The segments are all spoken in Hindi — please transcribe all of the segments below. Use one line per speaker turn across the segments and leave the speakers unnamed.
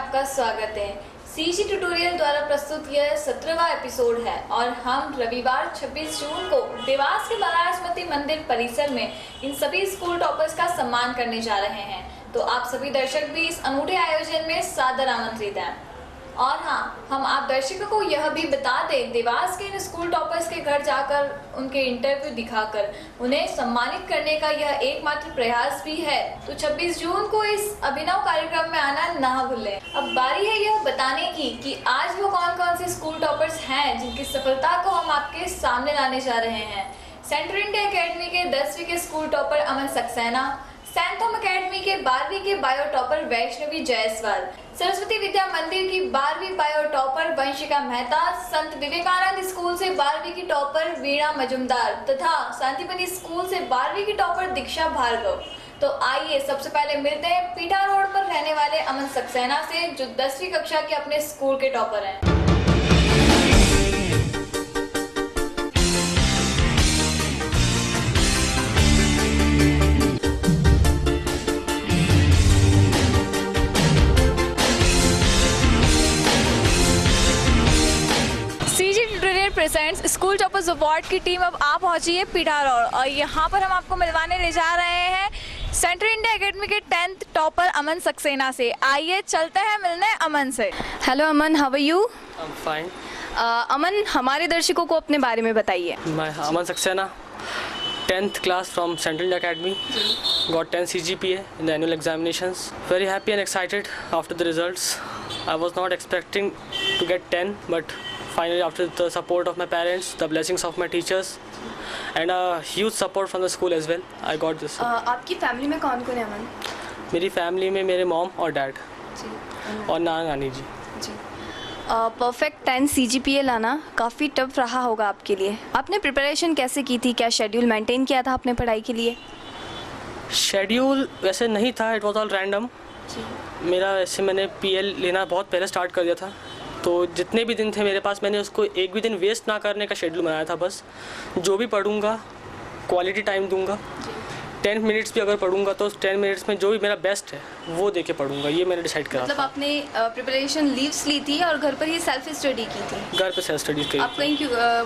आपका स्वागत है। सीजी ट्यूटोरियल द्वारा प्रस्तुत यह 17वां एपिसोड है और हम रविवार 26 जून को देवास के बनारसमती मंदिर परिसर में इन सभी स्कूल टॉपर्स का सम्मान करने जा रहे हैं। तो आप सभी दर्शक भी इस अनूठे आयोजन में सादर आमंत्रित हैं। और हाँ, हम आप दर्शकों को यह भी बता दें, देवास के इन स्कूल टॉपर्स के घर जाकर उनके इंटरव्यू दिखाकर उन्हें सम्मानित करने का यह एकमात्र प्रयास भी है। तो 26 जून को इस अभिनव कार्यक्रम में आना ना भूलें। अब बारी है यह बताने की कि आज वो कौन कौन से स्कूल टॉपर्स हैं जिनकी सफलता को हम आपके सामने लाने जा रहे हैं। सेंट्रल इंडिया अकेडमी के 10वीं के स्कूल टॉपर अमन सक्सेना, सैंथम अकेडमी के 12वीं के बायो टॉपर वैष्णवी जायसवाल, सरस्वती विद्या मंदिर की 12वीं बायो टॉपर वंशिका मेहता, संत विवेकानंद स्कूल से 12वीं की टॉपर वीणा मजुमदार तथा शांतिपनी स्कूल से 12वीं की टॉपर दीक्षा भार्गव। तो आइए सबसे पहले मिलते हैं पीठा रोड पर रहने वाले अमन सक्सेना से, जो 10वीं कक्षा के अपने स्कूल के टॉपर हैं। प्रेजेंट्स स्कूल टॉपर्स अवार्ड की टीम अब आ पहुंची है पीठा रोड और यहाँ पर हम आपको मिलवाने ले जा रहे हैं सेंट्रल इंडिया अकेडमी के 10th टॉपर अमन सक्सेना से। आइए चलते हैं मिलने अमन से। Hello Aman, how are you?
I am fine.
Aman, हमारे दर्शकों को अपने बारे में बताइए।
मैं Aman Saxena, 10th class from Central India Academy, got 10 CGPA in the annual examinations. Very happy and excited after the results. I was not expecting to get 10, but finally after the support of my parents, the blessings of my teachers and a huge support from the school as well, I got this.
आपकी फैमिली में कौन कौन है अमन?
मेरी फैमिली में मेरे मॉम और डैड और नाना नानी जी।
परफेक्ट 10 CGPA लाना काफ़ी टफ रहा होगा आपके लिए। आपने प्रिपरेशन कैसे की थी? क्या शेड्यूल मेंटेन किया था आपने पढ़ाई के लिए?
शेड्यूल वैसे नहीं था, इट वॉज ऑल रैंडम। मेरा वैसे मैंने PL लेना बहुत पहले स्टार्ट कर दिया था, तो जितने भी दिन थे मेरे पास मैंने उसको एक भी दिन वेस्ट ना करने का शेड्यूल बनाया था। बस जो भी पढ़ूंगा क्वालिटी टाइम दूंगा। 10 मिनट्स भी अगर पढ़ूंगा तो 10 मिनट्स में जो भी मेरा बेस्ट है वो दे के पढ़ूंगा, ये मैंने डिसाइड करा।
मतलब आपने प्रिपरेशन लीव्स ली थी और घर पर ही सेल्फ स्टडी की थी?
घर पे सेल्फ स्टडी की।
आप कहीं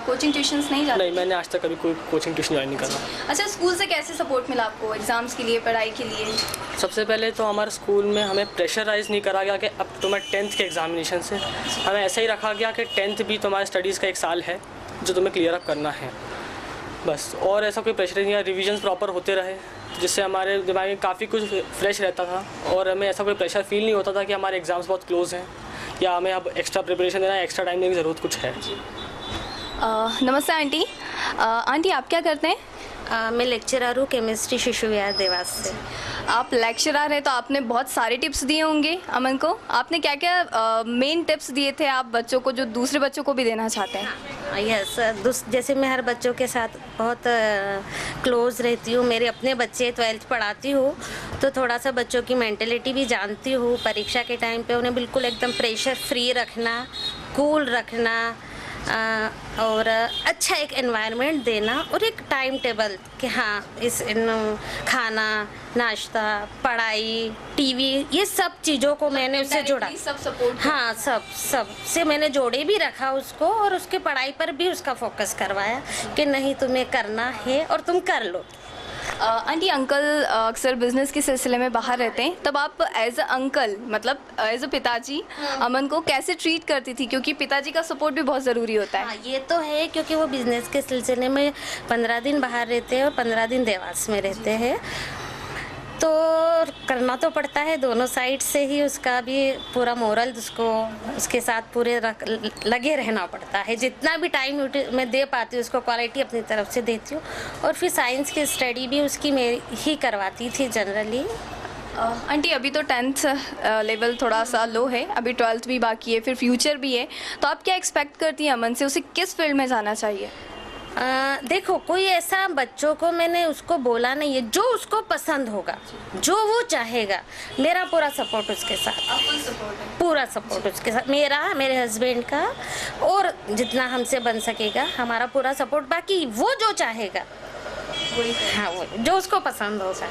कोचिंग ट्यूशन्स नहीं जाते?
नहीं, मैंने आज तक कभी कोई कोचिंग ट्यूशन ज्वाइन नहीं करा।
अच्छा, स्कूल से कैसे सपोर्ट मिला आपको एग्जाम्स के लिए, पढ़ाई के लिए?
सबसे पहले तो हमारे स्कूल में हमें प्रेशराइज नहीं करा गया कि अब तुम्हें 10th के एग्जामिनेशन से, हमें ऐसा ही रखा गया कि 10th भी तुम्हारे स्टडीज़ का एक साल है जो तुम्हें क्लियर अप करना है बस। और ऐसा कोई प्रेशर नहीं है, रिविजन्स प्रॉपर होते रहे जिससे हमारे दिमाग में काफ़ी कुछ फ्रेश रहता था और हमें ऐसा कोई प्रेशर फील नहीं होता था कि हमारे एग्ज़ाम्स बहुत क्लोज हैं या हमें अब एक्स्ट्रा प्रिपरेशन देना है, एक्स्ट्रा टाइम देने की ज़रूरत कुछ है।
नमस्ते आंटी। आंटी आप क्या करते हैं?
मैं लेक्चरर हूँ केमिस्ट्री शिशु विहार देवास से।
आप लेक्चरर हैं तो आपने बहुत सारे टिप्स दिए होंगे अमन को। आपने क्या क्या मेन टिप्स दिए थे आप बच्चों को जो दूसरे बच्चों को भी देना चाहते हैं?
यस, जैसे मैं हर बच्चों के साथ बहुत क्लोज रहती हूँ। मेरे अपने बच्चे 12th पढ़ाती हूँ तो थोड़ा सा बच्चों की मेंटेलिटी भी जानती हूँ। परीक्षा के टाइम पे उन्हें बिल्कुल एकदम प्रेशर फ्री रखना, कूल रखना और अच्छा एक एनवायरनमेंट देना और एक टाइम टेबल कि हाँ खाना, नाश्ता, पढ़ाई, टीवी, ये सब चीज़ों को मैंने उससे जोड़ा।
सब सपोर्ट?
हाँ, सब से मैंने जोड़े भी रखा उसको और उसके पढ़ाई पर भी उसका फोकस करवाया कि नहीं तुम्हें करना है और तुम कर लो।
आंटी, अंकल अक्सर बिजनेस के सिलसिले में बाहर रहते हैं, तब आप एज अ अंकल मतलब एज अ पिताजी अमन को कैसे ट्रीट करती थी? क्योंकि पिताजी का सपोर्ट भी बहुत ज़रूरी होता है।
हाँ, ये तो है, क्योंकि वो बिजनेस के सिलसिले में 15 दिन बाहर रहते हैं और 15 दिन देवास में रहते हैं, तो करना तो पड़ता है दोनों साइड से ही। उसका भी पूरा मोरल उसके साथ पूरे लगे रहना पड़ता है। जितना भी टाइम मैं दे पाती हूँ उसको क्वालिटी अपनी तरफ से देती हूँ। और फिर साइंस की स्टडी भी उसकी मेरी ही करवाती थी जनरली।
आंटी, अभी तो 10th लेवल थोड़ा सा लो है, अभी 12th भी बाकी है, फिर फ्यूचर भी है, तो आप क्या एक्सपेक्ट करती हैं अमन से? उसे किस फील्ड में जाना चाहिए?
देखो, कोई ऐसा बच्चों को मैंने उसको बोला नहीं है, जो उसको पसंद होगा, जो वो चाहेगा, मेरा पूरा सपोर्ट उसके साथ। पूरा सपोर्ट उसके साथ, मेरे हस्बैंड का, और जितना हमसे बन सकेगा हमारा पूरा सपोर्ट। बाकी वो जो चाहेगा
वही
हाँ वो जो उसको पसंद हो सर।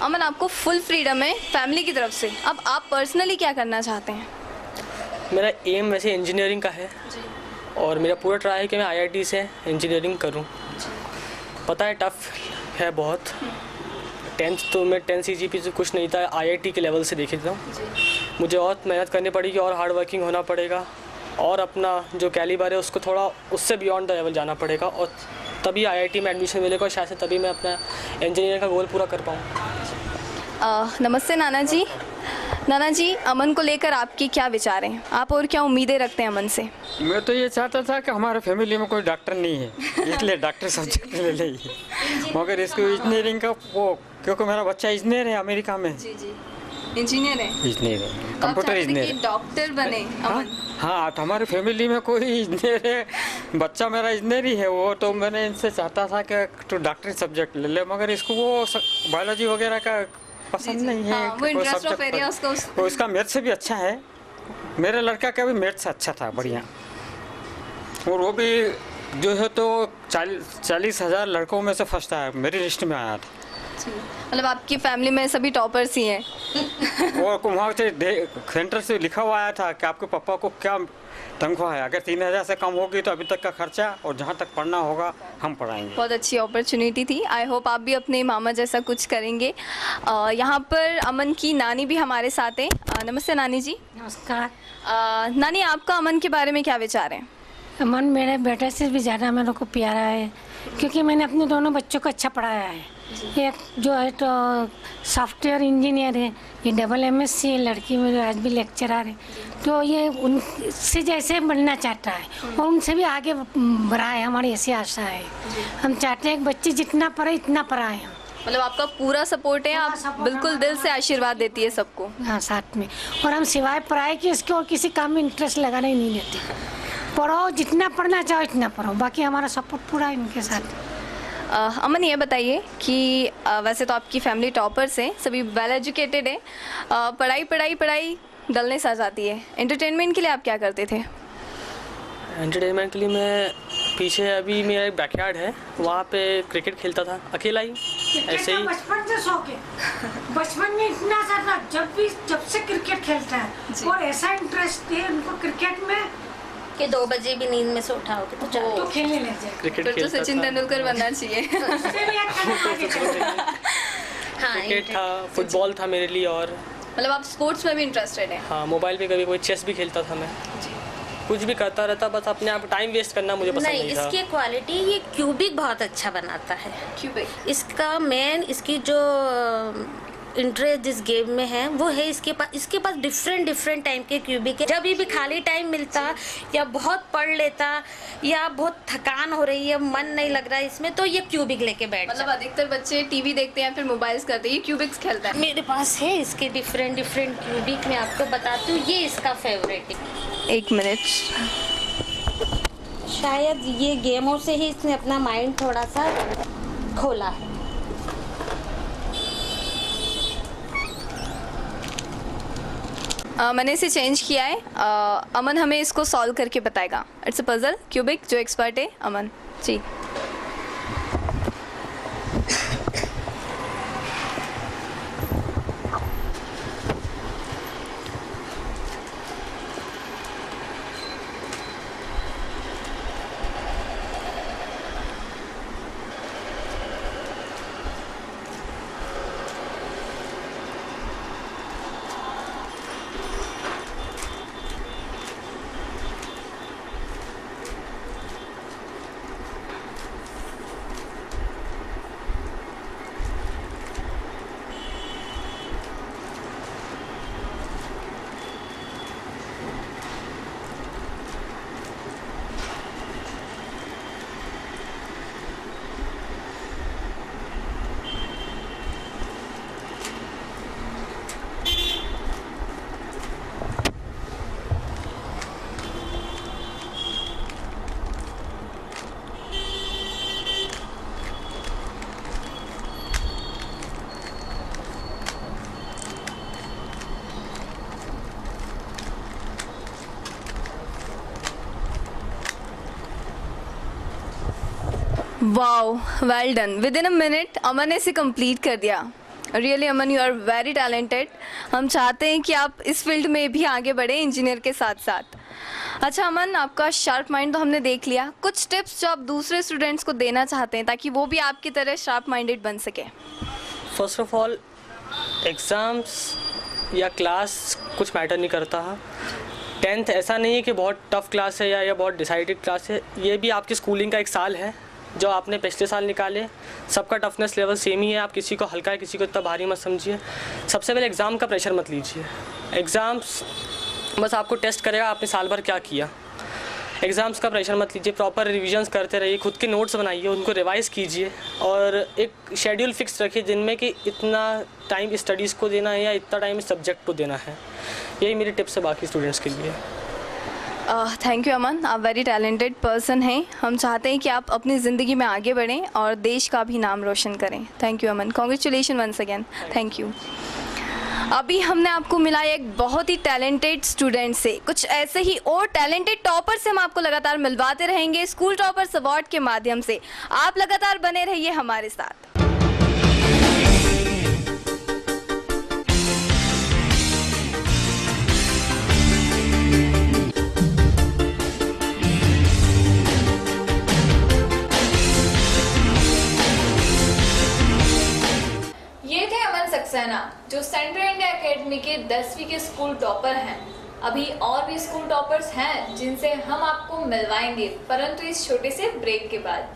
अमन, आपको फुल फ्रीडम है फैमिली की तरफ से, अब आप पर्सनली क्या करना चाहते हैं?
मेरा एम वैसे इंजीनियरिंग का है और मेरा पूरा ट्राई है कि मैं IIT से इंजीनियरिंग करूं। पता है टफ़ है बहुत। 10th तो मैं 10 CGP से कुछ नहीं था, IIT के लेवल से देखे था। मुझे और मेहनत करनी पड़ेगी और हार्ड वर्किंग होना पड़ेगा और अपना जो कैलिबर है उसको थोड़ा उससे बियॉन्ड द लेवल जाना पड़ेगा और तभी IIT में एडमिशन मिलेगा और शायद से तभी मैं अपना इंजीनियरिंग का गोल पूरा कर पाऊँ।
नमस्ते नाना जी। नाना जी, अमन को लेकर आपके क्या विचार हैं? आप और क्या उम्मीदें रखते हैं अमन से?
मैं तो ये चाहता था कि हमारे फैमिली में कोई डॉक्टर नहीं है, इसलिए डॉक्टर सब्जेक्ट ले ले, मगर इसको इंजीनियरिंग का वो, क्योंकि मेरा बच्चा इंजीनियर है अमेरिका में।
जी जी, इंजीनियर है।
इंजीनियर है,
तो आप
कंप्यूटर
चाहते थे
इंजीनियर।
कि डॉक्टर बने अमन?
हाँ, तो हमारी फैमिली में कोई इंजीनियर है, बच्चा मेरा इंजीनियर ही है वो, तो मैंने इनसे चाहता था कि तो डॉक्टरी सब्जेक्ट ले ले, मगर इसको वो बायोलॉजी वगैरह का पसंद नहीं है।
हाँ, वो इंटरेस्ट ऑफ एरिया उसका
उसका मैथ से भी अच्छा है। मेरे लड़का का भी मैथ से अच्छा था, बढ़िया। और वो भी जो है तो 40,000 लड़कों में से फर्स्ट आया, मेरी लिस्ट में आया था।
मतलब आपकी फैमिली में सभी टॉपर्स ही हैं।
और वहाँ से सेंटर से लिखा हुआ आया था कि आपके पापा को क्या तनख्वाह है, अगर 3,000 से कम होगी तो अभी तक का खर्चा और जहाँ तक पढ़ना होगा हम पढ़ाएंगे।
बहुत अच्छी अपॉर्चुनिटी थी। आई होप आप भी अपने मामा जैसा कुछ करेंगे। यहाँ पर अमन की नानी भी हमारे साथ हैं। नमस्ते नानी जी।
नमस्कार।
नानी, आपका अमन के बारे में क्या विचार है?
अमन मेरे बेटे से भी ज़्यादा मेरे को प्यारा है, क्योंकि मैंने अपने दोनों बच्चों को अच्छा पढ़ाया है। एक जो है तो सॉफ्टवेयर इंजीनियर है, ये MSc है, लड़की मेरे आज भी लेक्चरर है। तो ये उनसे जैसे बनना चाहता है और उनसे भी आगे बढ़ा है, हमारी ऐसी आशा है। हम चाहते हैं कि बच्चे जितना पढ़े इतना पढ़ाएं हम।
मतलब आपका पूरा सपोर्ट है, आप बिल्कुल दिल से आशीर्वाद देती है सबको।
हाँ, साथ में। और हम सिवाय पढ़ाई के इसके और किसी काम में इंटरेस्ट लगाना ही नहीं देते। पढ़ो, जितना पढ़ना चाहो इतना पढ़ो, बाकी हमारा सपोर्ट पूरा है इनके साथ।
अमन, ये बताइए कि वैसे तो आपकी फैमिली टॉपर्स हैं, सभी वेल एजुकेटेड है, पढ़ाई पढ़ाई पढ़ाई डलने सा जाती है। एंटरटेनमेंट के लिए आप क्या करते थे?
एंटरटेनमेंट के लिए मैं पीछे अभी मेरा एक बैकयार्ड है, वहाँ पे क्रिकेट खेलता था अकेला ही, ऐसे ही।
बचपन से शौक है, बचपन में इतना ज़्यादा, जब से क्रिकेट खेलता है और ऐसा इंटरेस्ट है उनको क्रिकेट में
कि 2 बजे भी नींद में से उठाओगे तो चलो
तो खेलने लग जाए।
क्रिकेट
फिर तो
खेलता
सचिन
था।
तेंदुलकर बनना चाहिए।
हाँ,
क्रिकेट था, फुटबॉल था मेरे लिए। और
मतलब आप स्पोर्ट्स में भी इंटरेस्टेड हैं?
हाँ, मोबाइल पे कभी कोई चेस भी खेलता था मैं, कुछ भी करता रहता, बस अपने आप टाइम वेस्ट करना मुझे पसंद
नहीं,
नहीं था।
इसकी क्वालिटी ये क्यूबिक बहुत अच्छा बनाता है।
क्यूबिक
इसका मेन, इसकी जो इंटरेस्ट जिस गेम में है वो है इसके पास डिफरेंट टाइप के क्यूबिक है। जब भी खाली टाइम मिलता या बहुत पढ़ लेता या बहुत थकान हो रही है, मन नहीं लग रहा है इसमें, तो ये क्यूबिक लेके बैठ
मतलब
जाता।
अधिकतर बच्चे टीवी देखते हैं फिर मोबाइल्स करते हैं, ये क्यूबिक्स खेलता है।
मेरे पास है इसके डिफरेंट क्यूबिक, मैं आपको बताती हूँ। ये इसका फेवरेट है।
1 मिनट।
शायद ये गेमों से ही इसने अपना माइंड थोड़ा सा खोला है।
मैंने इसे चेंज किया है। अमन हमें इसको सॉल्व करके बताएगा। इट्स अ पजल क्यूबिक, जो एक्सपर्ट है Aman ji. Wow, well done. Within a minute Aman ने इसे कंप्लीट कर दिया। Really Aman, you are very talented. हम चाहते हैं कि आप इस फील्ड में भी आगे बढ़े इंजीनियर के साथ साथ। अच्छा अमन, आपका शार्प माइंड तो हमने देख लिया, कुछ टिप्स जो आप दूसरे स्टूडेंट्स को देना चाहते हैं ताकि वो भी आपकी तरह शार्प माइंडेड बन सके।
फर्स्ट ऑफ ऑल, एग्ज़ाम्स या क्लास कुछ मैटर नहीं करता है। 10th ऐसा नहीं है कि बहुत टफ़ क्लास है या बहुत डिसाइडेड क्लास है। ये भी आपकी स्कूलिंग का एक साल है जो आपने पिछले साल निकाले। सबका टफनेस लेवल सेम ही है, आप किसी को हल्का है किसी को इतना भारी मत समझिए। सबसे पहले एग्ज़ाम का प्रेशर मत लीजिए। एग्ज़ाम्स बस आपको टेस्ट करेगा आपने साल भर क्या किया। एग्ज़ाम्स का प्रेशर मत लीजिए, प्रॉपर रिविजन्स करते रहिए, खुद के नोट्स बनाइए, उनको रिवाइज़ कीजिए और एक शेड्यूल फिक्स रखिए जिनमें कि इतना टाइम स्टडीज़ को देना है या इतना टाइम इस सब्जेक्ट को देना है। यही मेरी टिप्स है बाकी स्टूडेंट्स के लिए।
थैंक यू अमन, आप वेरी टैलेंटेड पर्सन हैं। हम चाहते हैं कि आप अपनी ज़िंदगी में आगे बढ़ें और देश का भी नाम रोशन करें। Thank you Aman, congratulation once again. Thank you. अभी हमने आपको मिला एक बहुत ही टैलेंटेड स्टूडेंट से। कुछ ऐसे ही और टैलेंटेड टॉपर से हम आपको लगातार मिलवाते रहेंगे स्कूल टॉपर्स अवार्ड के माध्यम से। आप लगातार बने रहिए हमारे साथ।
ये थे अमन सक्सेना जो सेंट्रल इंडिया एकेडमी के 10वीं के स्कूल टॉपर हैं। अभी और भी स्कूल टॉपर्स हैं जिनसे हम आपको मिलवाएंगे, परंतु इस छोटे से ब्रेक के बाद।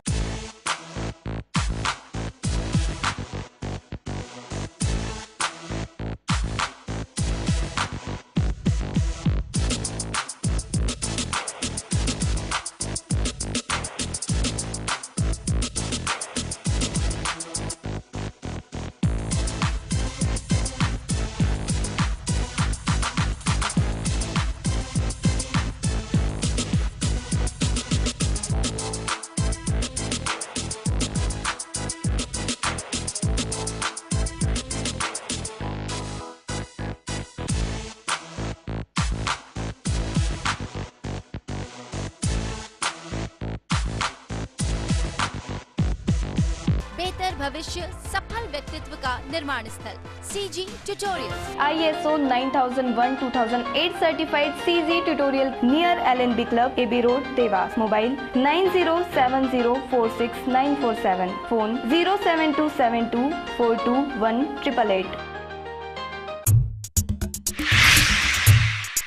बेहतर भविष्य, सफल व्यक्तित्व का निर्माण स्थल CG tutorial.
ISO 9001:2008 certified CG tutorial near LNB club, AB road, Dewas. Mobile 9070469447, phone 07272421888।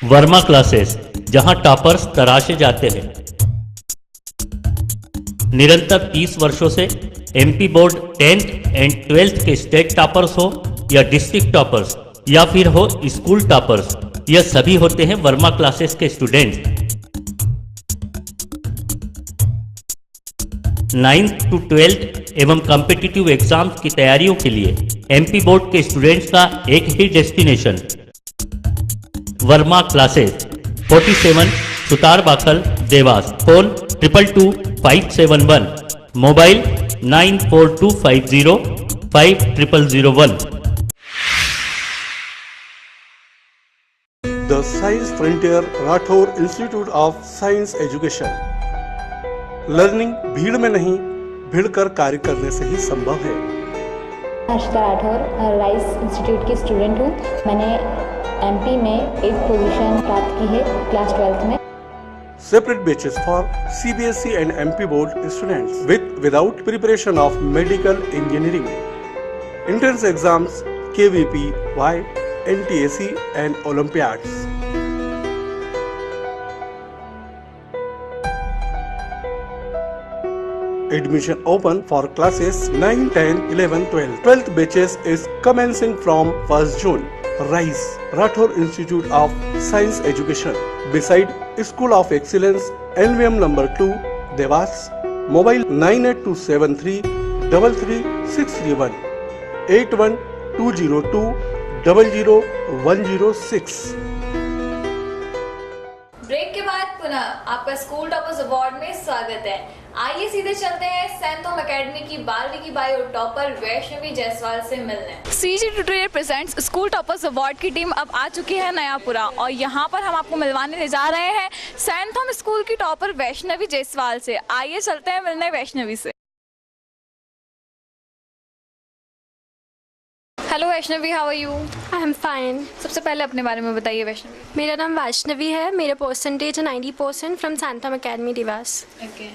Verma classes, जहां टॉपर्स तराशे जाते हैं। निरंतर 30 वर्षों से MP board 10th and 12th के स्टेट टॉपर्स हो या डिस्ट्रिक्ट टॉपर्स या फिर हो स्कूल टॉपर्स, यह सभी होते हैं वर्मा क्लासेस के स्टूडेंट। 9th to 12th एवं कॉम्पिटिटिव एग्जाम्स की तैयारियों के लिए MP बोर्ड के स्टूडेंट्स का एक ही destination, Verma classes, 47 Sutar Bakhal, Dewas. Phone 222571, mobile 9425050001।
The Science Frontier Rathore Institute of Science Education। Learning भीड़ में नहीं, भीड़ कर कार्य करने से ही संभव है।
हर्षिता राठौर, राइस इंस्टीट्यूट की स्टूडेंट हूँ। मैंने MP में 8th पोजीशन प्राप्त की है क्लास 12th में।
Separate batches for CBSE and MP board students with without preparation of medical engineering. Entrance exams, KVP, Y, NTAC and Olympiads. Admission open for classes 9, 10, 11, 12. 12th batches is commencing from 1st June. RISE, Rathore Institute of Science Education, beside School of Excellence, NVM number 2, Devas. Mobile 9827333631, 8120200106।
Break के बाद पुनः आपका स्कूल टॉपर्स अवार्ड में स्वागत है। आइए सीधे चलते हैं सेंट होम एकेडमी की 12वीं की बायो टॉपर वैष्णवी जायसवाल से मिलने।
CG tutorial presents school toppers award की टीम अब आ चुकी है नयापुरा और यहाँ पर हम आपको मिलवाने ले जा रहे हैं सेंट होम स्कूल की टॉपर वैष्णवी जायसवाल से। आइए चलते हैं मिलने वैष्णवी से।
Vaishnavi, how are you?
I am fine.
सबसे पहले अपने बारे में बताइए वैष्णवी।
मेरा नाम वैष्णवी है, मेरा परसेंटेज है 90% फ्रॉम सैंथम एकेडमी देवास।
ओके।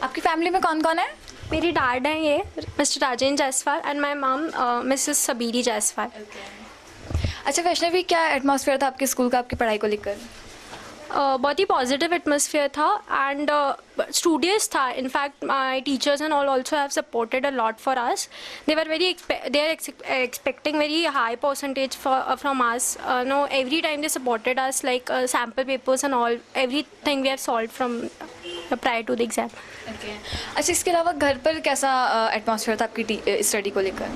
आपकी फैमिली में कौन कौन है?
मेरी डैड हैं ये mister Rajendra Jaiswal and my mom missus Sabiri Jaiswal.
अच्छा वैष्णवी, क्या एटमॉस्फेयर था आपके स्कूल का आपकी पढ़ाई को लेकर?
बहुत ही पॉजिटिव एटमोसफियर था एंड स्टूडियस था। In fact my teachers and all also have supported a lot for us. They are expecting very high percentage from us. No, every time they supported us like sample papers and all, everything we have solve from prior to the exam.
अच्छा, इसके अलावा घर पर कैसा एटमॉस्फेयर था आपकी स्टडी को लेकर?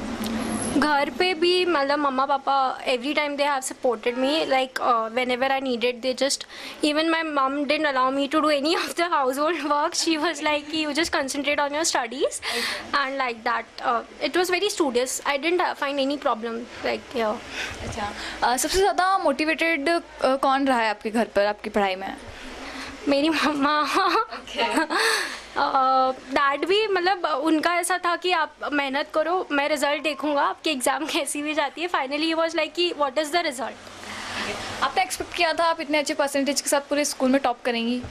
घर पे भी मतलब मम्मा पापा every time they have supported me, like whenever I needed they just, even my mom didn't allow me to do any of the household work. She was like you just concentrate on your studies and like that it was very studious. I didn't find any problem like.
अच्छा, सबसे ज़्यादा मोटिवेटेड कौन रहा है आपके घर पर आपकी पढ़ाई में?
मेरी मम्मा. डैड भी, मतलब उनका ऐसा था कि आप मेहनत करो, मैं रिज़ल्ट देखूंगा, आपकी एग्ज़ाम कैसी भी जाती है. फाइनली ही वॉज लाइक कि व्हाट इज़ द रिज़ल्ट.
आपने एक्सपेक्ट किया था आप इतने अच्छे परसेंटेज के साथ पूरे स्कूल में टॉप करेंगी?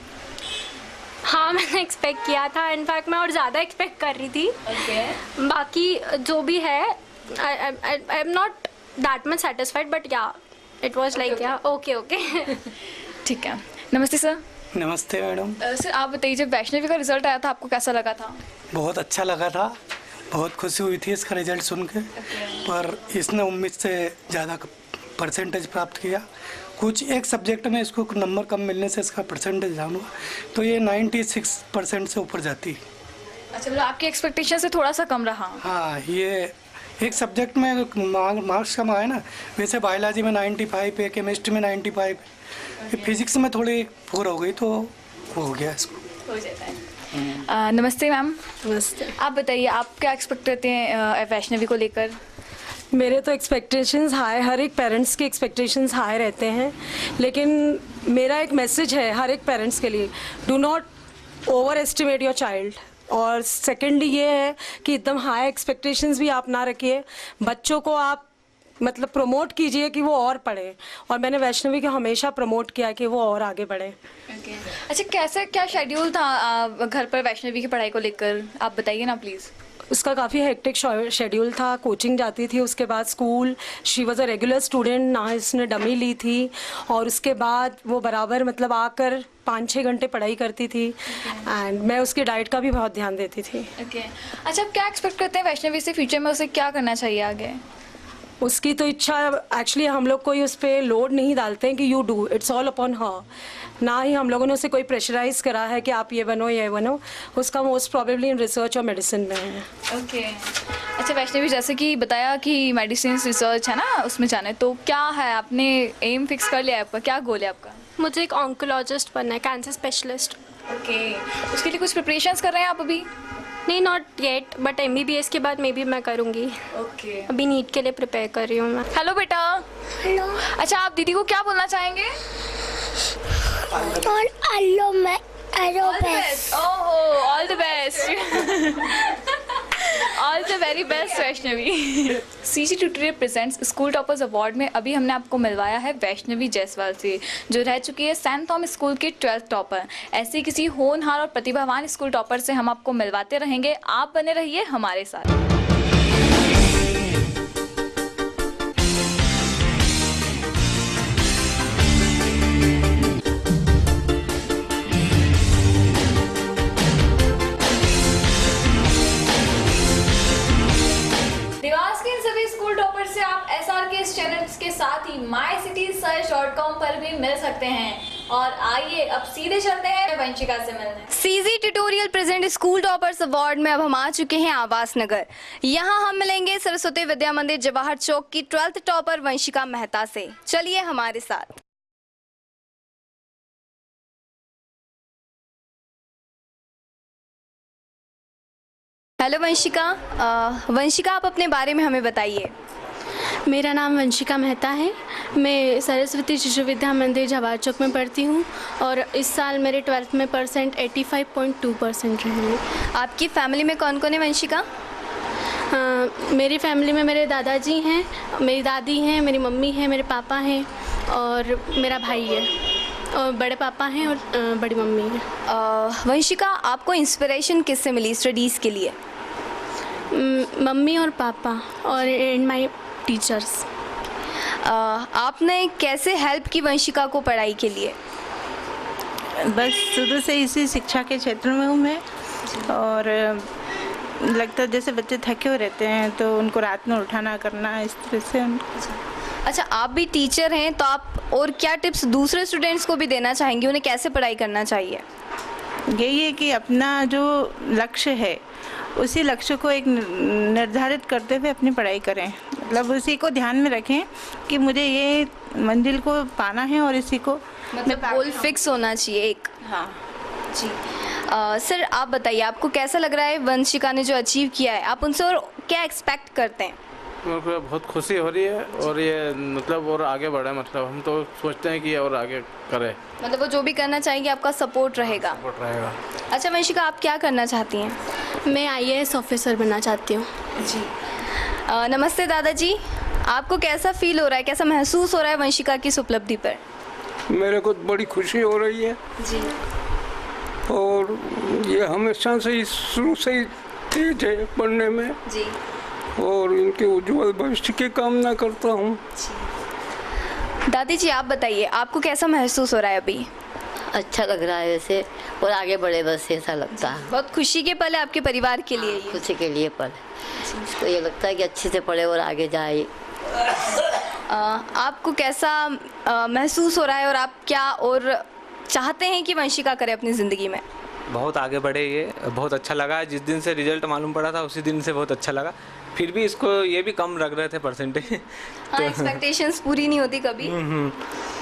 हाँ, मैंने एक्सपेक्ट किया था. इनफैक्ट मैं और ज़्यादा एक्सपेक्ट कर रही थी. बाकी जो भी है, I am not that much satisfied, but या इट वॉज लाइक या ओके.
ठीक है. नमस्ते सर.
नमस्ते मैडम.
सर आप बताइए, जब वैष्णवी का रिजल्ट आया था आपको कैसा लगा था?
बहुत अच्छा लगा था, बहुत खुशी हुई थी इसका रिजल्ट सुन के. पर इसने उम्मीद से ज़्यादा परसेंटेज प्राप्त किया. कुछ एक सब्जेक्ट में इसको नंबर कम मिलने से इसका परसेंटेज डाउन हुआ, तो ये 96% से ऊपर जाती.
अच्छा, मतलब आपकी एक्सपेक्टेशन से थोड़ा सा कम रहा.
हाँ, ये एक सब्जेक्ट में मार्क्स कम आए ना. वैसे बायोलॉजी में 95 है, केमिस्ट्री में 95, फिजिक्स में थोड़ी पूर हो गई तो हो गया इसको.
हो जाता है. नमस्ते मैम.
नमस्ते.
आप बताइए, आप क्या एक्सपेक्ट करते हैं वैष्णवी को लेकर?
मेरे तो एक्सपेक्टेशंस हाई, हर एक पेरेंट्स के एक्सपेक्टेशंस हाई रहते हैं, लेकिन मेरा एक मैसेज है हर एक पेरेंट्स के लिए, do not over estimate your child. और सेकेंडली ये है कि एकदम हाई एक्सपेक्टेशंस भी आप ना रखिए. बच्चों को आप मतलब प्रमोट कीजिए कि वो और पढ़े, और मैंने वैष्णवी को हमेशा प्रमोट किया कि वो और आगे बढ़े.
अच्छा, कैसे क्या शेड्यूल था घर पर वैष्णवी की पढ़ाई को लेकर, आप बताइए ना प्लीज़.
उसका काफ़ी हेक्टिक शेड्यूल था. कोचिंग जाती थी, उसके बाद school. She was a regular student ना, इसने डमी ली थी, और उसके बाद वो बराबर मतलब आकर 5-6 घंटे पढ़ाई करती थी. एंड मैं उसकी डाइट का भी बहुत ध्यान देती थी.
अच्छा, आप क्या एक्सपेक्ट करते हैं वैष्णवी से, फ्यूचर में उसे क्या करना चाहिए आगे?
उसकी तो इच्छा, एक्चुअली हम लोग कोई उस पर लोड नहीं डालते हैं कि you do, it's all upon her. ना ही हम लोगों ने उसे कोई प्रेशराइज करा है कि आप ये बनो. उसका मोस्ट प्रोबेबली इन रिसर्च और मेडिसिन में है.
ओके. अच्छा वैष्णवी, जैसे कि बताया कि मेडिसिन रिसर्च है ना, उसमें जाना है, तो क्या है, आपने एम फिक्स कर लिया है आपका, क्या गोल है आपका?
मुझे एक ऑन्कोलॉजिस्ट बनना है, कैंसर स्पेशलिस्ट.
ओके. उसके लिए कुछ प्रिपरेशंस कर रहे हैं आप अभी?
नहीं, नॉट येट, बट MBBS के बाद मे बी मैं करूँगी.
ओके.
अभी नीट के लिए प्रिपेयर कर रही हूँ मैं.
हेलो बेटा.
हेलो.
अच्छा, आप दीदी को क्या बोलना चाहेंगे?
All the best.
ओहो, all the best. All the very best Vaishnavi. CG tutorial presents school toppers award में अभी हमने आपको मिलवाया है वैष्णवी जायसवाल से, जो रह चुकी है सेंट थॉमस स्कूल की 12th टॉपर. ऐसे किसी होनहार और प्रतिभावान स्कूल टॉपर से हम आपको मिलवाते रहेंगे. आप बने रहिए हमारे साथ. देवास के इन सभी स्कूल टॉपर से आप SRK चैनल्स के साथ ही mycitysearch.com पर भी मिल सकते हैं. और आइए अब सीधे चलते हैं वंशिका से मिलने.
CG tutorial present school toppers award में अब हम आ चुके हैं आवास नगर. यहाँ हम मिलेंगे सरस्वती विद्या मंदिर जवाहर चौक की 12th टॉपर वंशिका मेहता से. चलिए हमारे साथ. हेलो वंशिका. वंशिका, आप अपने बारे में हमें बताइए.
मेरा नाम वंशिका मेहता है. मैं सरस्वती शिशु विद्या मंदिर जवाहर चौक में पढ़ती हूँ, और इस साल मेरे 12th में परसेंट 85.2% रहे.
आपकी फैमिली में कौन कौन है वंशिका?
मेरी फैमिली में मेरे दादाजी हैं, मेरी दादी हैं, मेरी मम्मी है, मेरे पापा हैं और मेरा भाई है और बड़े पापा हैं और बड़ी मम्मी है।
वंशिका, आपको इंस्पिरेशन किससे मिली स्टडीज़ के लिए?
मम्मी और पापा और एंड माय टीचर्स।
आपने कैसे हेल्प की वंशिका को पढ़ाई के लिए?
बस शुरू से इसी शिक्षा के क्षेत्र में हूँ मैं, और लगता है जैसे बच्चे थके हुए रहते हैं तो उनको रात में उठाना करना, इस तरह से।
अच्छा, आप भी टीचर हैं तो आप और क्या टिप्स दूसरे स्टूडेंट्स को भी देना चाहेंगे, उन्हें कैसे पढ़ाई करना चाहिए?
यही है कि अपना जो लक्ष्य है उसी लक्ष्य को एक निर्धारित करते हुए अपनी पढ़ाई करें, मतलब उसी को ध्यान में रखें कि मुझे ये मंजिल को पाना है और इसी को
मतलब गोल फिक्स होना चाहिए एक।
हाँ
जी। सर, आप बताइए, आपको कैसा लग रहा है वंशिका ने जो अचीव किया है, आप उनसे और क्या एक्सपेक्ट करते हैं?
मेरे को बहुत खुशी हो रही है और ये मतलब और आगे बढ़े, मतलब हम तो सोचते हैं कि और आगे करे,
मतलब वो जो भी करना चाहेंगे आपका सपोर्ट रहेगा। अच्छा वंशिका, आप क्या करना चाहती हैं?
मैं IAS ऑफिसर बनना चाहती हूँ।
जी। नमस्ते दादाजी, आपको कैसा फील हो रहा है, कैसा महसूस हो रहा है वंशिका की इस उपलब्धि पर?
मेरे को बड़ी खुशी हो रही है
जी।
और ये हमेशा से ही शुरू से ही तेज है पढ़ने में
जी,
और इनके उज्जवल भविष्य की कामना करता हूँ।
दादी जी, आप बताइए, आपको कैसा महसूस हो रहा है अभी?
अच्छा लग रहा है वैसे, और आगे बढ़े बस ऐसा लगता है।
बहुत खुशी के पल है आपके परिवार के लिए?
खुशी के लिए पल, इसको ये लगता है कि अच्छे से पढ़े और आगे जाए।
आपको कैसा महसूस हो रहा है और आप क्या और चाहते हैं कि वंशिका करे अपनी ज़िंदगी में?
बहुत आगे बढ़े, ये बहुत अच्छा लगा। जिस दिन से रिजल्ट मालूम पड़ा था उसी दिन से बहुत अच्छा लगा। फिर भी इसको ये भी कम लग रहे थे परसेंटेज।
हाँ, एक्सपेक्टेशंस पूरी नहीं होती कभी।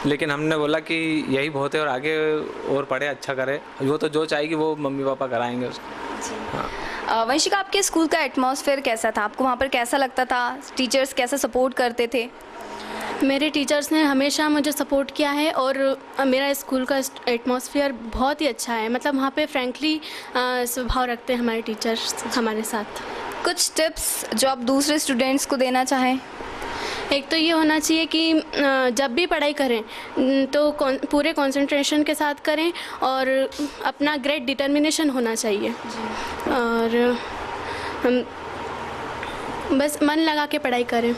लेकिन हमने बोला कि यही बहुत है और आगे और पढ़े, अच्छा करे। वो तो जो चाहेगी वो मम्मी पापा कराएंगे उसको। हाँ।
वंशिका, आपके स्कूल का एटमॉस्फेयर कैसा था? आपको वहाँ पर कैसा लगता था? टीचर्स कैसा सपोर्ट करते थे?
मेरे टीचर्स ने हमेशा मुझे सपोर्ट किया है और मेरा स्कूल का एटमॉस्फेयर बहुत ही अच्छा है। मतलब वहाँ पे फ्रैंकली स्वभाव रखते हैं हमारे टीचर्स हमारे साथ।
कुछ टिप्स जो आप दूसरे स्टूडेंट्स को देना चाहें?
एक तो ये होना चाहिए कि जब भी पढ़ाई करें तो पूरे कंसंट्रेशन के साथ करें और अपना ग्रेट डिटर्मिनेशन होना चाहिए और बस मन लगा के पढ़ाई करें।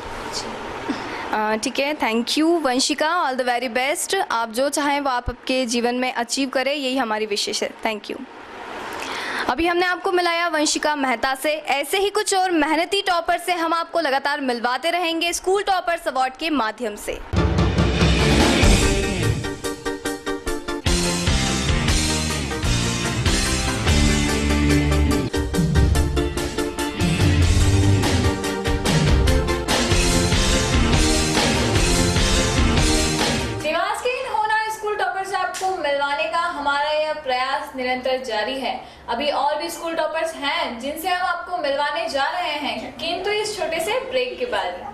ठीक है, thank you Vanshika, all the very best. आप जो चाहें वो आप आपके जीवन में अचीव करें, यही हमारी विशेष है। Thank you. अभी हमने आपको मिलाया वंशिका मेहता से। ऐसे ही कुछ और मेहनती टॉपर से हम आपको लगातार मिलवाते रहेंगे स्कूल टॉपर्स अवार्ड के माध्यम से।
मिलवाने का हमारा यह प्रयास निरंतर जारी है। अभी और भी स्कूल टॉपर्स हैं जिनसे हम आपको मिलवाने जा रहे हैं, किंतु इस छोटे से ब्रेक के बाद।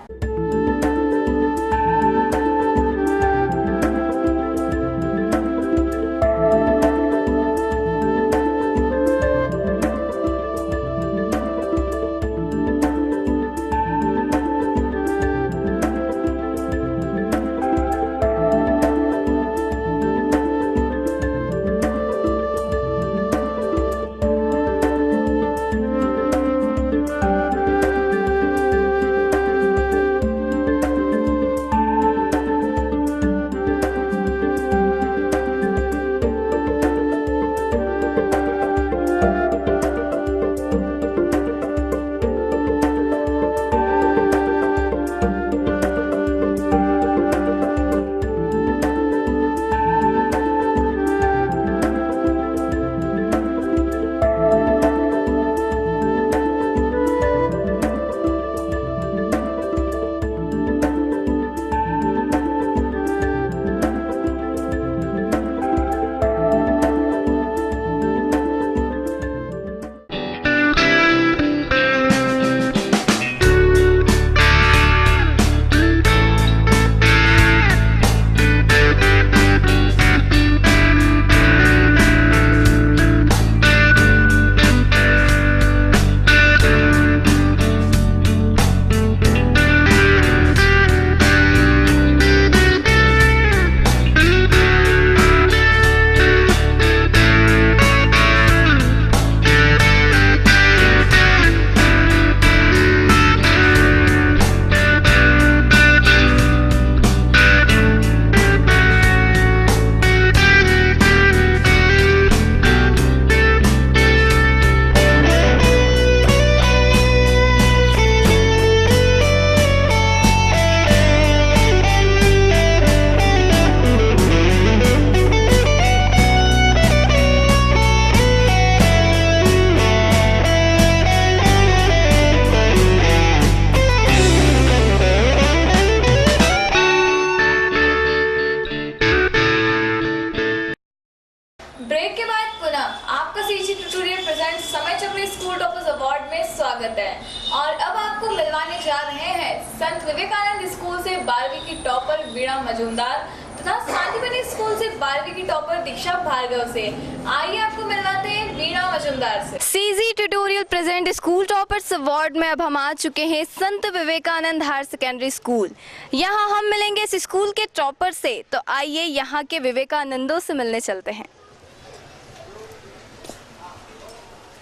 ब्रेक के बाद पुनः आपका सीजी ट्यूटोरियल प्रेजेंट समय चक्र स्कूल टॉपर्स अवार्ड में स्वागत है। और अब आपको मिलवाने जा रहे हैं संत विवेकानंद स्कूल से 12वीं की टॉपर वीणा मजूमदार तथा शांतिवनी स्कूल से 12वीं की टॉपर दीक्षा भार्गव से। आइए आपको मिलवाते हैं वीणा मजूमदार से।
CG tutorial present school toppers award में अब हम आ चुके हैं संत विवेकानंद हायर सेकेंडरी स्कूल। यहाँ हम मिलेंगे इस स्कूल के टॉपर से, तो आइए यहाँ के विवेकानंदों से मिलने चलते हैं।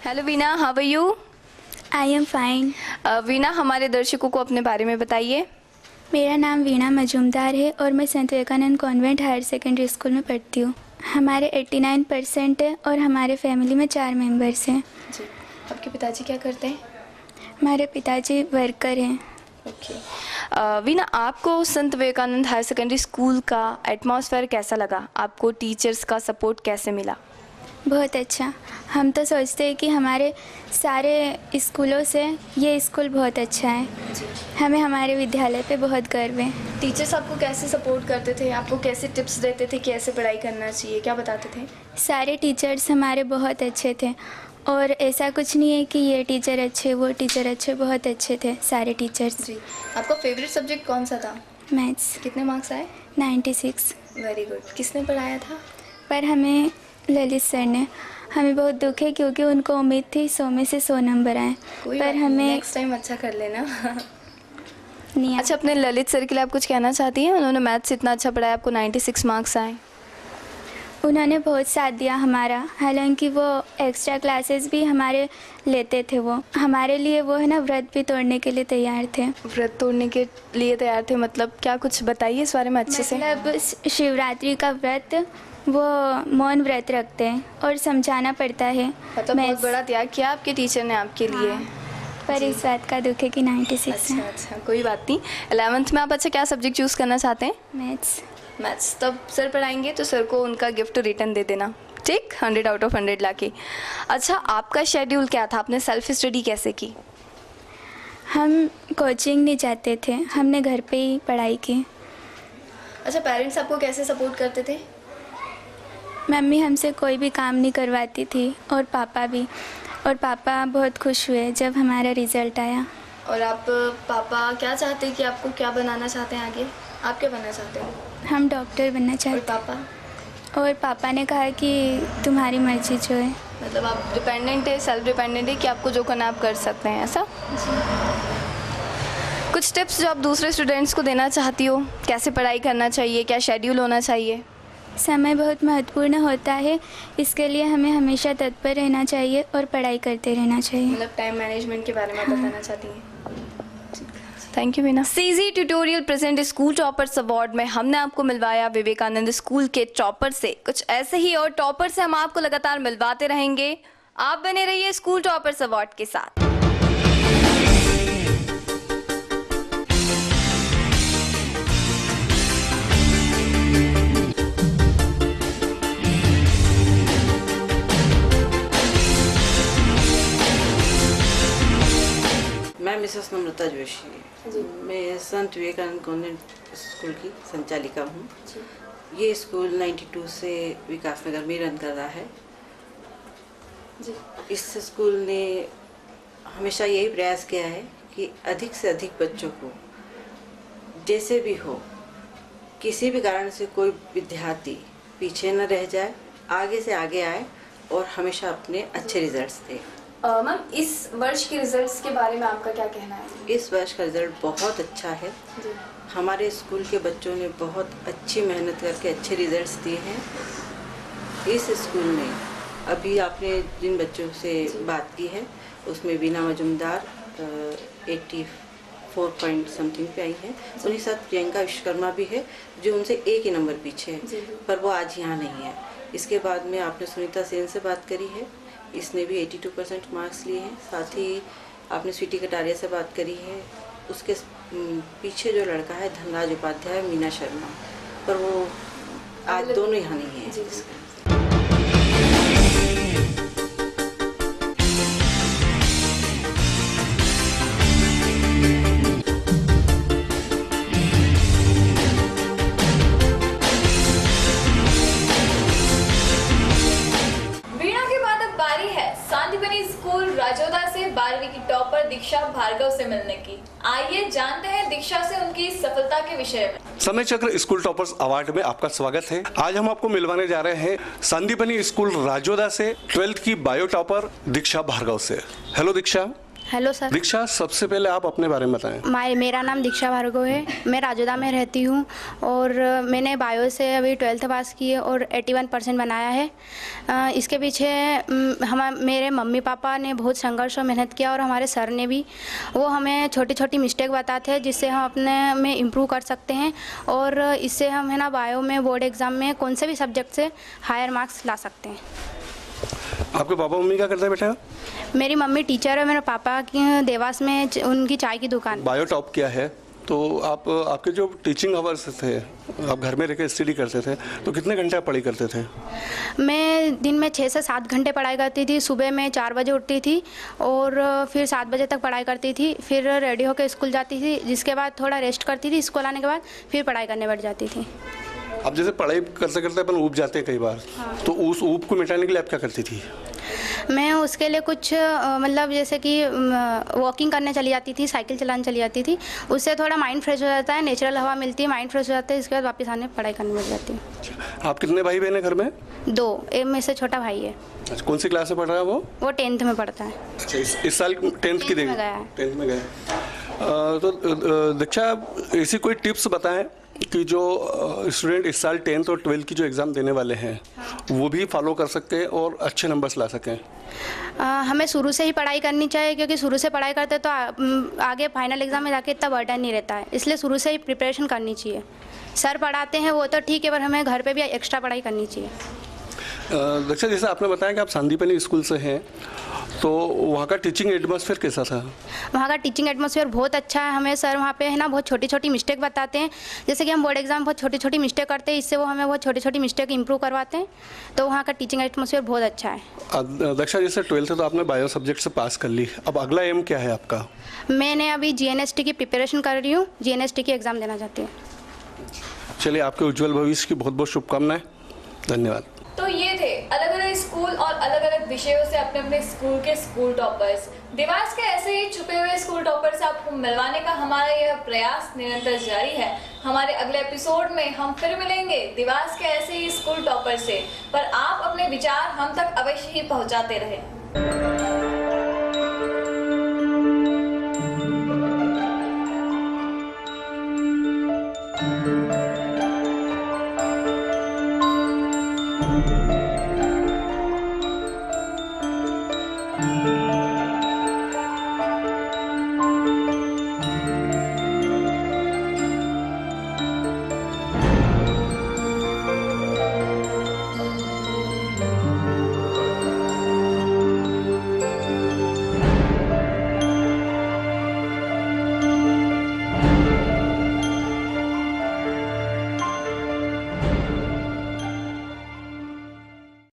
Hello Veena, how are you?
I am fine.
Veena, हमारे दर्शकों को अपने बारे में बताइए।
मेरा नाम वीणा मजूमदार है और मैं Sant Vivekanand convent higher secondary school में पढ़ती हूँ। हमारे 89% है और हमारे फैमिली में 4 मेंबर्स हैं।
जी, आपके पिताजी क्या करते हैं?
हमारे पिताजी वर्कर हैं।
ओके। वीणा, आपको संत विवेकानंद हायर सेकेंडरी स्कूल का एटमॉस्फेयर कैसा लगा? आपको टीचर्स का सपोर्ट कैसे मिला?
बहुत अच्छा। हम तो सोचते हैं कि हमारे सारे स्कूलों से ये स्कूल बहुत अच्छा है। हमें हमारे विद्यालय पे बहुत गर्व है।
टीचर्स आपको कैसे सपोर्ट करते थे? आपको कैसे टिप्स देते थे कि ऐसे पढ़ाई करना चाहिए? क्या बताते थे?
सारे टीचर्स हमारे बहुत अच्छे थे और ऐसा कुछ नहीं है कि ये टीचर अच्छे वो टीचर अच्छे, बहुत अच्छे थे सारे टीचर्स।
जी। आपका फेवरेट सब्जेक्ट कौन सा था?
मैथ्स।
कितने मार्क्स आए?
96।
Very good. किसने पढ़ाया था?
पर हमें ललित सर ने। हमें बहुत दुख है क्योंकि उनको उम्मीद थी 100 में से 100 नंबर आए, पर हमें
नेक्स्ट टाइम अच्छा कर लेना।
नहीं।
अच्छा, अपने ललित सर के लिए आप कुछ कहना चाहती हैं? उन्होंने मैथ्स इतना अच्छा पढ़ाया, आपको 96 मार्क्स आए।
उन्होंने बहुत साथ दिया हमारा, हालांकि वो एक्स्ट्रा क्लासेस भी हमारे लेते थे। वो हमारे लिए वो है ना व्रत भी तोड़ने के लिए तैयार थे।
व्रत तोड़ने के लिए तैयार थे मतलब क्या? कुछ बताइए इस बारे में अच्छे से।
मतलब शिवरात्रि का व्रत वो मौन व्रत रखते हैं और समझाना पड़ता है।
मतलब बहुत बड़ा त्याग किया आपके टीचर ने आपके लिए।
पर इस बात का दुख है कि 96 है।
अच्छा, कोई बात नहीं। 11th में आप अच्छा क्या सब्जेक्ट चूज़ करना चाहते हैं?
मैथ्स।
तब सर पढ़ाएंगे तो सर को उनका गिफ्ट रिटर्न दे देना, ठीक? 100 आउट ऑफ 100 लाके। अच्छा, आपका शेड्यूल क्या था? आपने सेल्फ स्टडी कैसे की?
हम कोचिंग नहीं जाते थे, हमने घर पे ही पढ़ाई की।
अच्छा, पेरेंट्स आपको कैसे सपोर्ट करते थे?
मम्मी हमसे कोई भी काम नहीं करवाती थी और पापा भी। और पापा बहुत खुश हुए जब हमारा रिज़ल्ट आया।
और आप पापा क्या चाहते हैं कि आपको क्या बनाना चाहते हैं आगे? आप क्या बनना चाहते हैं?
हम डॉक्टर बनना चाहते हैं।
और पापा?
और पापा ने कहा कि तुम्हारी मर्जी जो है।
मतलब आप डिपेंडेंट है, सेल्फ डिपेंडेंट है कि आपको जो करना आप कर सकते हैं, ऐसा? कुछ टिप्स जो आप दूसरे स्टूडेंट्स को देना चाहती हो? कैसे पढ़ाई करना चाहिए? क्या शेड्यूल होना चाहिए?
समय बहुत महत्वपूर्ण होता है, इसके लिए हमें हमेशा तत्पर रहना चाहिए और पढ़ाई करते रहना चाहिए।
मतलब टाइम मैनेजमेंट के बारे में बताना चाहती हैं? Thank you Veena. CG tutorial present school toppers award में हमने आपको मिलवाया विवेकानंद स्कूल के टॉपर से। कुछ ऐसे ही और टॉपर से हम आपको लगातार मिलवाते रहेंगे। आप बने रहिए स्कूल टॉपर्स अवार्ड के साथ।
मैं मिसेस नम्रता जोशी, मैं संत विवेकानंद कॉन्वेंट स्कूल की संचालिका हूँ। ये स्कूल 92 से विकास नगर में रन कर रहा है। इस स्कूल ने हमेशा यही प्रयास किया है कि अधिक से अधिक बच्चों को जैसे भी हो, किसी भी कारण से कोई विद्यार्थी पीछे न रह जाए, आगे से आगे आए और हमेशा अपने अच्छे रिजल्ट्स दे।
मैम, इस वर्ष के रिजल्ट्स के बारे में आपका क्या कहना है?
इस वर्ष का रिजल्ट बहुत अच्छा है। हमारे स्कूल के बच्चों ने बहुत अच्छी मेहनत करके अच्छे रिजल्ट्स दिए हैं। इस स्कूल में अभी आपने जिन बच्चों से बात की है उसमें वीणा मजूमदार 84 पॉइंट समथिंग पे आई है। उन्हीं साथ प्रियंका विश्वकर्मा भी है जो उनसे एक ही नंबर पीछे है, पर वो आज यहाँ नहीं है। इसके बाद में आपने सुनीता सेन से बात करी है, इसने भी 82% मार्क्स लिए हैं। साथ ही आपने स्वीटी कटारिया से बात करी है, उसके पीछे जो लड़का है धनराज उपाध्याय, मीना शर्मा, पर वो आज दोनों यहाँ नहीं है।
की टॉपर दीक्षा भार्गव से मिलने की। आइए जानते हैं दीक्षा से उनकी सफलता के विषय में।
समय चक्र स्कूल टॉपर्स अवार्ड में आपका स्वागत है। आज हम आपको मिलवाने जा रहे हैं संदीपनी स्कूल राजोदा से 12th की बायो टॉपर दीक्षा भार्गव से। Hello Diksha.
Hello sir.
Diksha, सबसे पहले आप अपने बारे में बताएं।
मेरा नाम दीक्षा भार्गव है, मैं राजोदा में रहती हूँ और मैंने बायो से अभी 12th पास की है और 81% बनाया है। इसके पीछे मेरे मम्मी पापा ने बहुत संघर्ष और मेहनत किया और हमारे सर ने भी, वो हमें छोटी छोटी मिस्टेक बताते हैं जिससे हम अपने में इम्प्रूव कर सकते हैं और इससे हम है ना बायो में बोर्ड एग्ज़ाम में कौन से भी सब्जेक्ट से हायर मार्क्स ला सकते हैं।
आपके पापा मम्मी क्या करते हैं बेटा?
मेरी मम्मी टीचर है, मेरे पापा की देवास में उनकी चाय की दुकान।
बायो टॉप किया है तो आपके जो टीचिंग आवर्स थे, आप घर में रहकर स्टडी करते थे तो कितने घंटे आप पढ़ाई करते थे?
मैं दिन में 6 से 7 घंटे पढ़ाई करती थी। सुबह मैं 4 बजे उठती थी और फिर 7 बजे तक पढ़ाई करती थी, फिर रेडी होकर स्कूल जाती थी, जिसके बाद थोड़ा रेस्ट करती थी। स्कूल आने के बाद फिर पढ़ाई करने बैठ जाती थी।
अब जैसे पढ़ाई करते करते अपन ऊब जाते हैं कई बार, तो उस ऊब को मिटाने के लिए आप क्या करती थी?
मैं उसके लिए कुछ मतलब जैसे कि वॉकिंग करने चली जाती थी, साइकिल चलाने चली जाती थी। उससे थोड़ा माइंड फ्रेश हो जाता है, नेचुरल हवा मिलती है, माइंड फ्रेश हो जाता है। इसके बाद वापस आने पढ़ाई करने बैठ जाती हूँ।
आप कितने भाई बहन हैं घर में?
2, एक में से छोटा भाई है।
अच्छा, कौन सी क्लास में पढ़ रहा है वो? वो
10th में पढ़ता है।
अच्छा, इस साल 10th की देंगे? 10th में गया। तो दीक्षा, ऐसी कोई टिप्स बताएं कि जो स्टूडेंट इस साल 10th और 12th की जो एग्ज़ाम देने वाले हैं वो भी फॉलो कर सकते हैं और अच्छे नंबर्स ला सकें।
हमें शुरू से ही पढ़ाई करनी चाहिए, क्योंकि शुरू से पढ़ाई करते तो आगे फाइनल एग्ज़ाम में जाके इतना बर्डन नहीं रहता है। इसलिए शुरू से ही प्रिपरेशन करनी चाहिए। सर पढ़ाते हैं वो तो ठीक है, पर हमें घर पे भी एक्स्ट्रा पढ़ाई करनी चाहिए।
दीक्षा, जैसे आपने बताया कि आप संदीपनी स्कूल से हैं, तो वहाँ का टीचिंग एटमॉस्फेयर कैसा था?
वहाँ का टीचिंग एटमॉस्फेयर बहुत अच्छा है। हमें सर वहाँ पे है ना बहुत छोटी छोटी मिस्टेक बताते हैं। जैसे कि हम बोर्ड एग्जाम बहुत छोटी छोटी मिस्टेक करते हैं, इससे वो हमें बहुत छोटी छोटी मिस्टेक इंप्रूव करवाते हैं। तो वहाँ का टीचिंग एटमॉस्फेयर बहुत अच्छा है।
दीक्षा, जैसे 12th तो आपने बायो सब्जेक्ट से पास कर ली, अब अगला एम क्या है आपका?
मैंने अभी GNST की प्रिपरेशन कर रही हूँ, GNST की एग्ज़ाम देना चाहती हूँ।
चलिए, आपके उज्ज्वल भविष्य की बहुत बहुत शुभकामनाएं। धन्यवाद।
तो ये थे अलग अलग स्कूल और अलग अलग विषयों से अपने अपने स्कूल के स्कूल टॉपर्स। देवास के ऐसे ही छुपे हुए स्कूल टॉपर से आपको मिलवाने का हमारा यह प्रयास निरंतर जारी है। हमारे अगले एपिसोड में हम फिर मिलेंगे देवास के ऐसे ही स्कूल टॉपर से, पर आप अपने विचार हम तक अवश्य ही पहुंचाते रहें।
Thank you.